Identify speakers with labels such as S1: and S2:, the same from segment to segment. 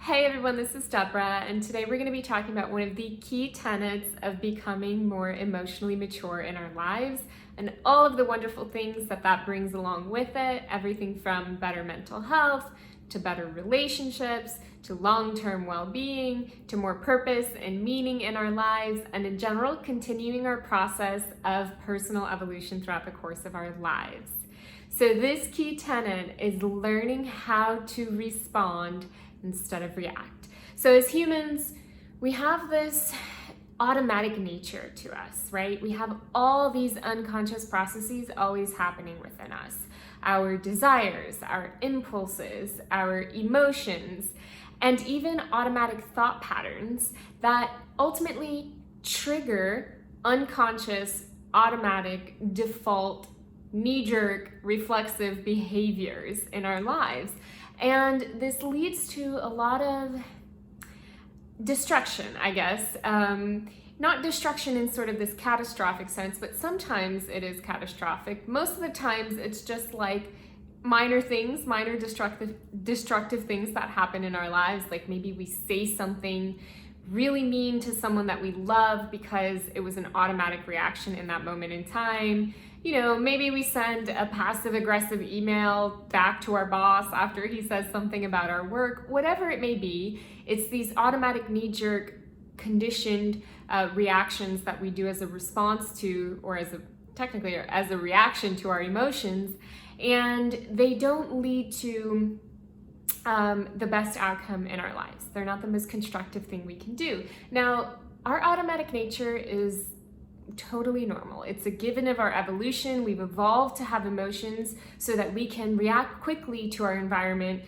S1: Hey everyone, this is Deborah, and today we're going to be talking about one of the key tenets of becoming more emotionally mature in our lives and all of the wonderful things that brings along with it. Everything from better mental health, to better relationships, to long-term well-being, to more purpose and meaning in our lives, and in general, continuing our process of personal evolution throughout the course of our lives. So this key tenet is learning how to respond instead of react. So as humans, we have this automatic nature to us, right? We have all these unconscious processes always happening within us. Our desires, our impulses, our emotions, and even automatic thought patterns that ultimately trigger unconscious, automatic, default, knee-jerk, reflexive behaviors in our lives. And this leads to a lot of destruction, I guess. Not destruction in sort of this catastrophic sense, but sometimes it is catastrophic. Most of the times it's just like minor things, minor destructive things that happen in our lives. Like maybe we say something really mean to someone that we love because it was an automatic reaction in that moment in time. You know, maybe we send a passive-aggressive email back to our boss after he says something about our work. Whatever it may be, it's these automatic knee-jerk conditioned reactions that we do as a response to, or technically as a reaction to our emotions, and they don't lead to the best outcome in our lives. They're not the most constructive thing we can do. Now, our automatic nature is totally normal. It's a given of our evolution. We've evolved to have emotions so that we can react quickly to our environment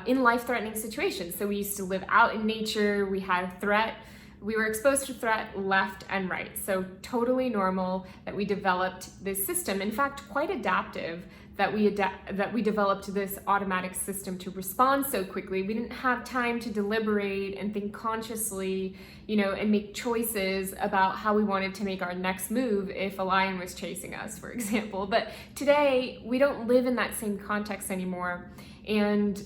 S1: in life-threatening situations. So we used to live out in nature. We had threat. We were exposed to threat left and right. So totally normal that we developed this system. In fact, quite adaptive that we developed this automatic system to respond so quickly. We didn't have time to deliberate and think consciously, and make choices about how we wanted to make our next move if a lion was chasing us, for example. But today, we don't live in that same context anymore, and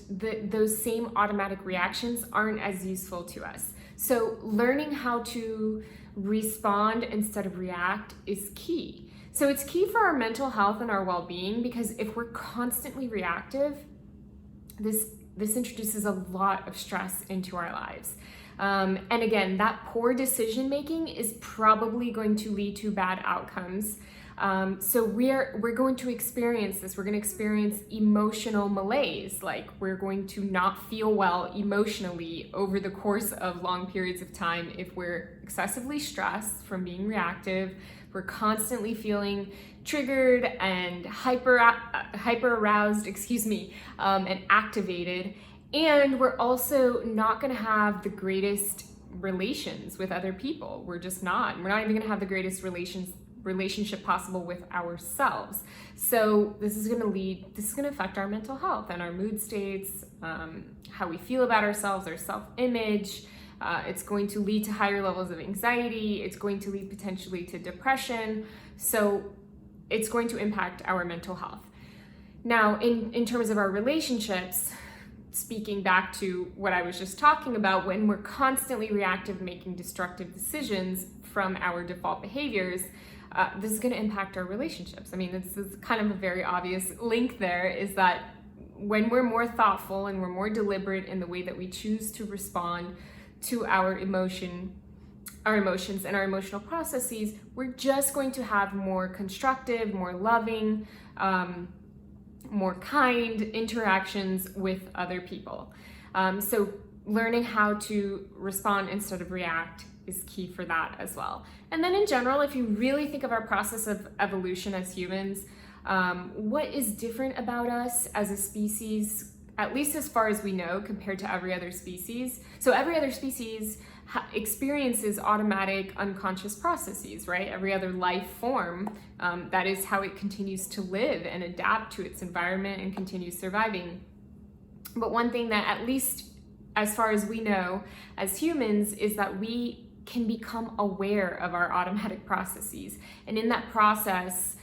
S1: those same automatic reactions aren't as useful to us. So learning how to respond instead of react is key. So it's key for our mental health and our well-being, because if we're constantly reactive, this introduces a lot of stress into our lives. And again, that poor decision making is probably going to lead to bad outcomes. So we're going to experience this. We're going to experience emotional malaise. Like we're going to not feel well emotionally over the course of long periods of time if we're excessively stressed from being reactive. We're constantly feeling triggered and hyper aroused, and activated. And we're also not going to have the greatest relations with other people. We're just not. We're not even going to have the greatest relationship possible with ourselves. So this is going to affect our mental health and our mood states, how we feel about ourselves, our self-image. It's going to lead to higher levels of anxiety. It's going to lead potentially to depression. So it's going to impact our mental health. Now, in terms of our relationships, speaking back to what I was just talking about, when we're constantly reactive, making destructive decisions from our default behaviors, this is going to impact our relationships. I mean, this is kind of a very obvious link there, is that when we're more thoughtful and we're more deliberate in the way that we choose to respond to our emotions and our emotional processes, we're just going to have more constructive, more loving, more kind interactions with other people. So learning how to respond instead of react is key for that as well. And then in general, if you really think of our process of evolution as humans, what is different about us as a species, at least as far as we know, compared to every other species? So every other species experiences automatic unconscious processes, right? Every other life form, that is how it continues to live and adapt to its environment and continue surviving. But one thing that, at least as far as we know as humans, is that we can become aware of our automatic processes. And in that process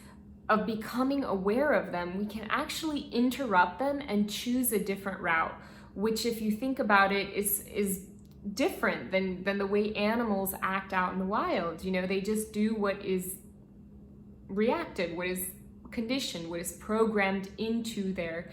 S1: of becoming aware of them, we can actually interrupt them and choose a different route, which if you think about it is different than the way animals act out in the wild. You know, they just do what is reactive, what is conditioned, what is programmed into their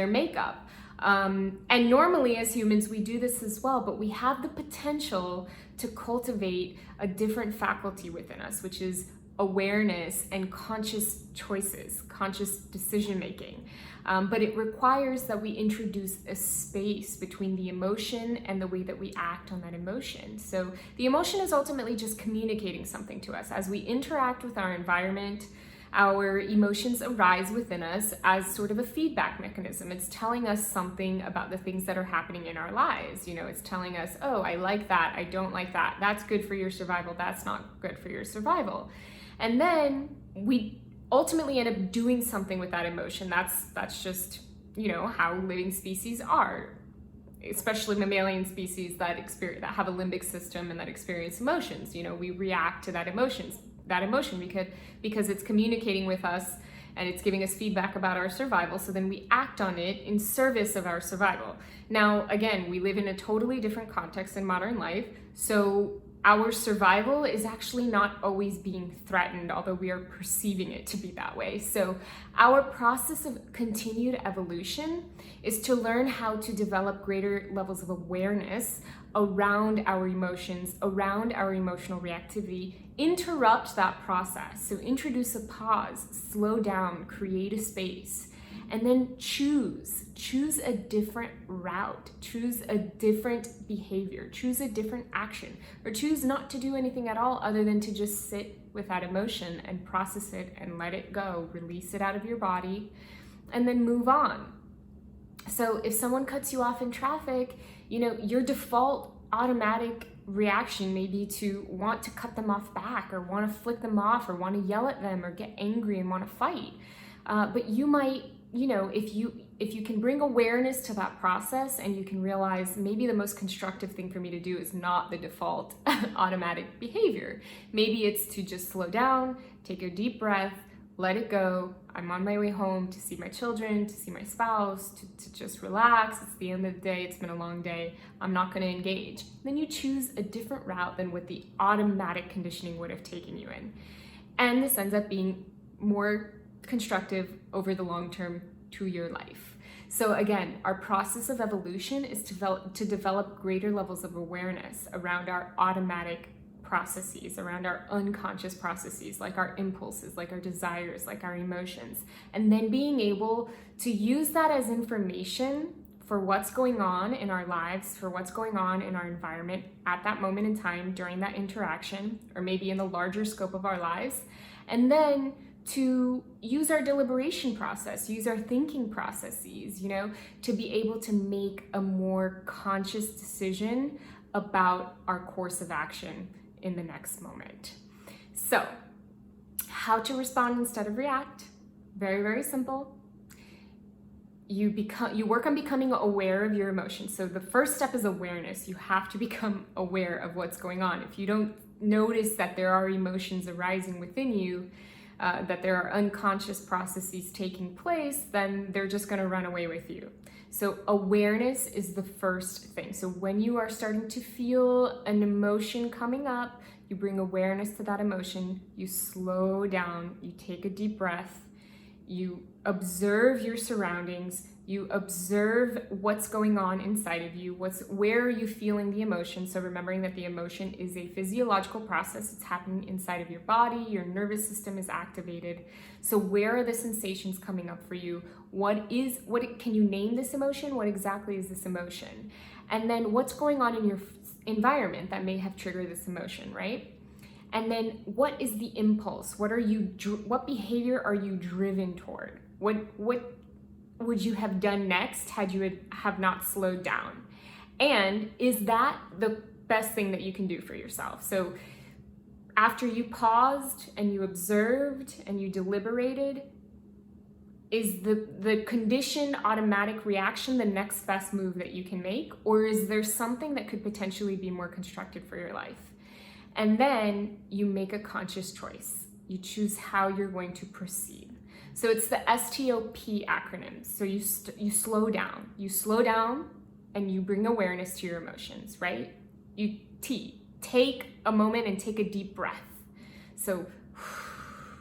S1: makeup. And normally as humans, we do this as well, but we have the potential to cultivate a different faculty within us, which is awareness and conscious choices, conscious decision making. But it requires that we introduce a space between the emotion and the way that we act on that emotion. So the emotion is ultimately just communicating something to us. As we interact with our environment, our emotions arise within us as sort of a feedback mechanism. It's telling us something about the things that are happening in our lives. You know, it's telling us, oh, I like that, I don't like that, that's good for your survival, that's not good for your survival. And then we ultimately end up doing something with that emotion. That's just, you know, how living species are, especially mammalian species that have a limbic system and that experience emotions. You know, we react to that emotion because it's communicating with us and it's giving us feedback about our survival. So then we act on it in service of our survival. Now, again, we live in a totally different context in modern life. So our survival is actually not always being threatened, although we are perceiving it to be that way. So our process of continued evolution is to learn how to develop greater levels of awareness around our emotions, around our emotional reactivity, interrupt that process. So introduce a pause, slow down, create a space, and then choose a different route, choose a different behavior, choose a different action, or choose not to do anything at all other than to just sit with that emotion and process it and let it go, release it out of your body, and then move on. So if someone cuts you off in traffic, you know, your default automatic reaction may be to want to cut them off back, or want to flick them off, or want to yell at them, or get angry and want to fight. But you might, you know, if you can bring awareness to that process and you can realize maybe the most constructive thing for me to do is not the default automatic behavior. Maybe it's to just slow down, take a deep breath, let it go. I'm on my way home to see my children, to see my spouse, to just relax. It's the end of the day. It's been a long day. I'm not going to engage. Then you choose a different route than what the automatic conditioning would have taken you in. And this ends up being more constructive over the long term to your life. So again, our process of evolution is to develop greater levels of awareness around our automatic processes, around our unconscious processes, like our impulses, like our desires, like our emotions, and then being able to use that as information for what's going on in our lives, for what's going on in our environment at that moment in time during that interaction, or maybe in the larger scope of our lives, and then to use our deliberation process, use our thinking processes, you know, to be able to make a more conscious decision about our course of action in the next moment. So, how to respond instead of react? Very, very simple. You work on becoming aware of your emotions. So the first step is awareness. You have to become aware of what's going on. If you don't notice that there are emotions arising within you, that there are unconscious processes taking place, then they're just going to run away with you. So awareness is the first thing. So when you are starting to feel an emotion coming up, you bring awareness to that emotion, you slow down, you take a deep breath, you observe your surroundings, you observe what's going on inside of you, where are you feeling the emotion. So remembering that the emotion is a physiological process, it's happening inside of your body, your nervous system is activated. So where are the sensations coming up for you? Can you name this emotion? What exactly is this emotion? And then what's going on in your environment that may have triggered this emotion, right? And then what is the impulse? What behavior are you driven toward? What would you have done next had you have not slowed down? And is that the best thing that you can do for yourself? So after you paused and you observed and you deliberated, is the conditioned automatic reaction the next best move that you can make? Or is there something that could potentially be more constructive for your life? And then you make a conscious choice. You choose how you're going to proceed. So it's the STOP acronym. So you slow down. You slow down, and you bring awareness to your emotions, right? Take a moment and take a deep breath. So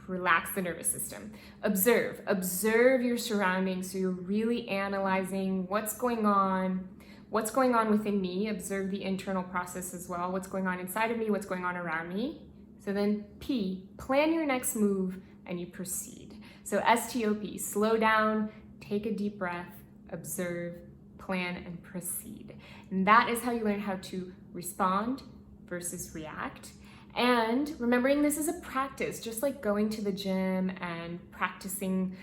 S1: relax the nervous system. Observe your surroundings. So you're really analyzing what's going on within me. Observe the internal process as well. What's going on inside of me, what's going on around me. So then P, plan your next move and you proceed. So STOP, slow down, take a deep breath, observe, plan, and proceed. And that is how you learn how to respond versus react. And remembering this is a practice, just like going to the gym and practicing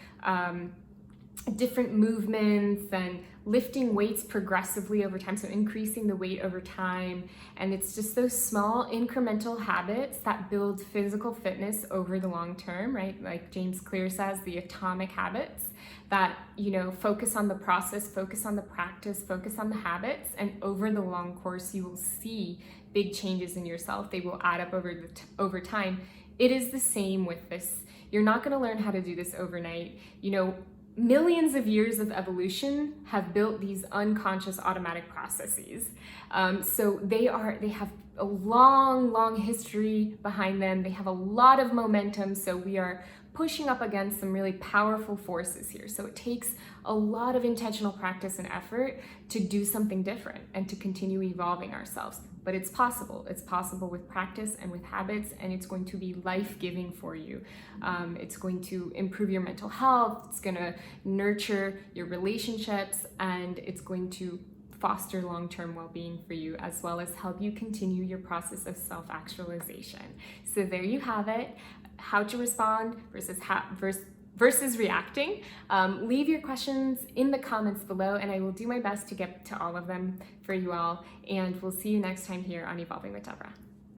S1: different movements and lifting weights progressively over time, so increasing the weight over time. And it's just those small incremental habits that build physical fitness over the long term, right? Like James Clear says, the atomic habits that, focus on the process, focus on the practice, focus on the habits, and over the long course, you will see big changes in yourself. They will add up over time. It is the same with this. You're not going to learn how to do this overnight. Millions of years of evolution have built these unconscious automatic processes. So they have a long history behind them. They have a lot of momentum. So we are pushing up against some really powerful forces here. So it takes a lot of intentional practice and effort to do something different and to continue evolving ourselves. But it's possible. It's possible with practice and with habits, and it's going to be life-giving for you. It's going to improve your mental health. It's going to nurture your relationships, and it's going to foster long-term well-being for you, as well as help you continue your process of self-actualization. So there you have it. How to respond versus reacting. Leave your questions in the comments below, and I will do my best to get to all of them for you all. And we'll see you next time here on Evolving with Deborah.